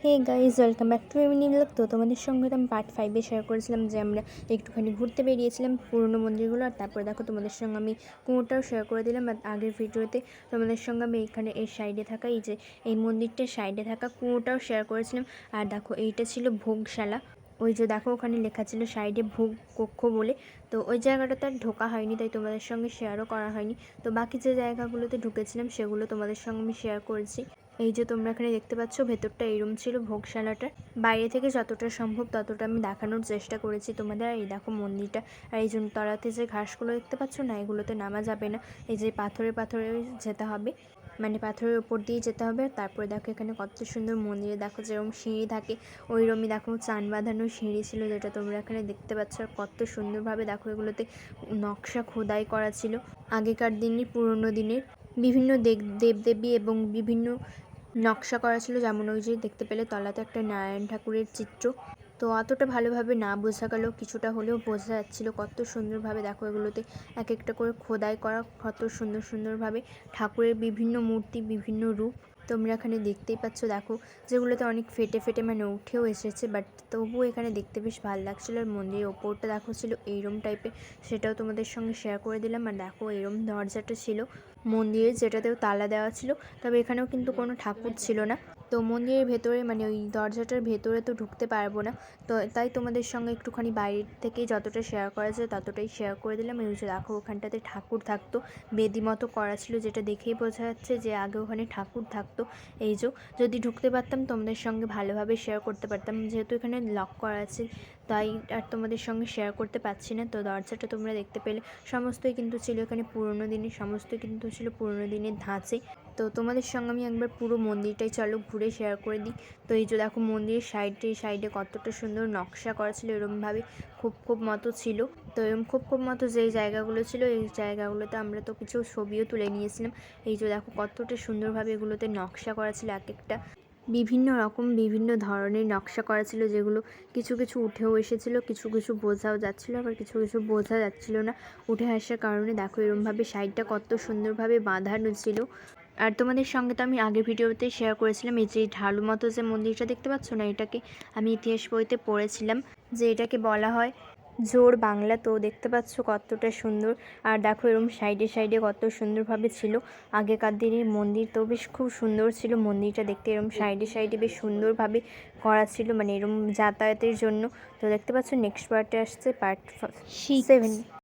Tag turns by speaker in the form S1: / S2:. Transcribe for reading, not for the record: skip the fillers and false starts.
S1: Hey guys, welcome back to এমনি blog. তো তোমাদের সঙ্গে তো আমি পার্ট 5-এ শেয়ার করেছিলাম যে আমরা একটুখানি ঘুরতে বেরিয়েছিলাম পুরনো মন্দিরগুলো। আর তারপরে দেখো তোমাদের সঙ্গে আমি কুয়োটাও শেয়ার করে দিলাম। আর আগের ভিডিওতে তোমাদের সঙ্গে আমি এখানে এই সাইডে থাকা এই মন্দিরটার সাইডে থাকা কুয়োটাও শেয়ার করেছিলাম। আর দেখো এইটা ছিল ভোগশালা। ওই যে দেখো ওখানে লেখা ছিল সাইডে ভোগ কক্ষ বলে। তো ওই জায়গাটাতে আর ঢোকা হয়নি, তাই তোমাদের সঙ্গে শেয়ারও করা হয়নি। তো বাকি যে জায়গাগুলোতে ঢুকেছিলাম সেগুলো তোমাদের সঙ্গে আমি শেয়ার করেছি। এই যে তোমরা এখানে দেখতে পাচ্ছ ভেতরটা এরম ছিল ভোগশালাটার। বাইরে থেকে যতটা সম্ভব ততটা আমি দেখানোর চেষ্টা করেছি তোমাদের। আর এই দেখো মন্দিরটা। আর এই জন্য তলাতে যে ঘাসগুলো দেখতে পাচ্ছ না, এগুলোতে নামা যাবে না। এই যে পাথরে পাথরে যেতে হবে, মানে পাথরের উপর দিয়ে যেতে হবে। তারপরে দেখো এখানে কত সুন্দর মন্দিরে দেখো যেরকম সিঁড়ি থাকে ওইরকমই দেখো চান বাঁধানো সিঁড়ি ছিল, যেটা তোমরা এখানে দেখতে পাচ্ছ। আর কত সুন্দরভাবে দেখো এগুলোতে নকশা খোদাই করা ছিল আগেকার দিনের, পুরনো দিনের বিভিন্ন দেবদেবী এবং বিভিন্ন নকশা করা ছিল। যেমন ওই যে দেখতে পেলে তলাতে একটা নারায়ণ ঠাকুরের চিত্র। তো অতটা ভালোভাবে না বোঝা গেলেও কিছুটা হলেও বোঝা যাচ্ছিলো কত সুন্দরভাবে দেখো এগুলোতে এক একটা করে খোদাই করা, কত সুন্দরভাবে ঠাকুরের বিভিন্ন মূর্তি, বিভিন্ন রূপ তোমরা এখানে দেখতেই পাচ্ছ। দেখো যেগুলোতে অনেক ফেটে ফেটে মানে উঠেও এসেছে, বাট তবুও এখানে দেখতে বেশ ভালো লাগছিলো। আর মন্দিরের ওপরটা দেখো ছিল এইরম টাইপের, সেটাও তোমাদের সঙ্গে শেয়ার করে দিলাম। আর দেখো এরম দরজাটা ছিল মন্দিরের, যেটাতেও তালা দেওয়া ছিল, তবে এখানেও কিন্তু কোনো ঠাকুর ছিল না। তো মন্দিরের ভেতরে মানে ওই দরজাটার ভেতরে তো ঢুকতে পারবো না, তো তাই তোমাদের সঙ্গে একটুখানি বাইরের থেকেই যতটা শেয়ার করা যায় ততটাই শেয়ার করে দিলাম। এই যে দেখো ওখানটাতে ঠাকুর থাকতো, বেদি মতো করা ছিল, যেটা দেখেই বোঝা যাচ্ছে যে আগে ওখানে ঠাকুর থাকতো। এই যে যদি ঢুকতে পারতাম তোমাদের সঙ্গে ভালোভাবে শেয়ার করতে পারতাম, যেহেতু এখানে লক করা আছে তাই আর তোমাদের সঙ্গে শেয়ার করতে পারছি না। তো দরজাটা তোমরা দেখতে পেলে সমস্তই কিন্তু ছিল এখানে পুরনো দিনের, সমস্তই কিন্তু ছিল পুরনো দিনের ধাঁচে। তো তোমাদের সঙ্গে আমি একবার পুরো মন্দিরটাই চলো ঘুরে শেয়ার করে দিই। তো এই যে দেখো মন্দিরের সাইডে কতটা সুন্দর নকশা করা ছিল, এরমভাবে খোপ মতো ছিল। তো এরকম খোপ মতো যেই জায়গাগুলো ছিল এই জায়গাগুলোতে আমরা তো কিছু ছবিও তুলে নিয়েছিলাম। এই যে দেখো কতটা সুন্দরভাবে এগুলোতে নকশা করা ছিল, এক একটা বিভিন্ন রকম বিভিন্ন ধরনের নকশা করা ছিল, যেগুলো কিছু কিছু উঠেও এসেছিলো, কিছু কিছু বোঝাও যাচ্ছিলো, আবার কিছু কিছু বোঝা যাচ্ছিলো না উঠে আসার কারণে। দেখো এরমভাবে সাইডটা কত সুন্দরভাবে বাঁধানো ছিল। আর তোমাদের সঙ্গে তো আমি আগের ভিডিওতে শেয়ার করেছিলাম এই যে ঢালু মতো যে মন্দিরটা দেখতে পাচ্ছ না, এটাকে আমি ইতিহাস বইতে পড়েছিলাম যে এটাকে বলা হয় জোড় বাংলা। তো দেখতে পাচ্ছ কতটা সুন্দর। আর দেখো এরকম সাইডে কত সুন্দরভাবে ছিল আগেকার দিনের মন্দির। তো বেশ খুব সুন্দর ছিল মন্দিরটা দেখতে, এরকম সাইডে বেশ সুন্দরভাবে করা ছিল, মানে এরকম যাতায়াতের জন্য। তো দেখতে পাচ্ছ নেক্সট পার্টে আসছে পার্ট 7।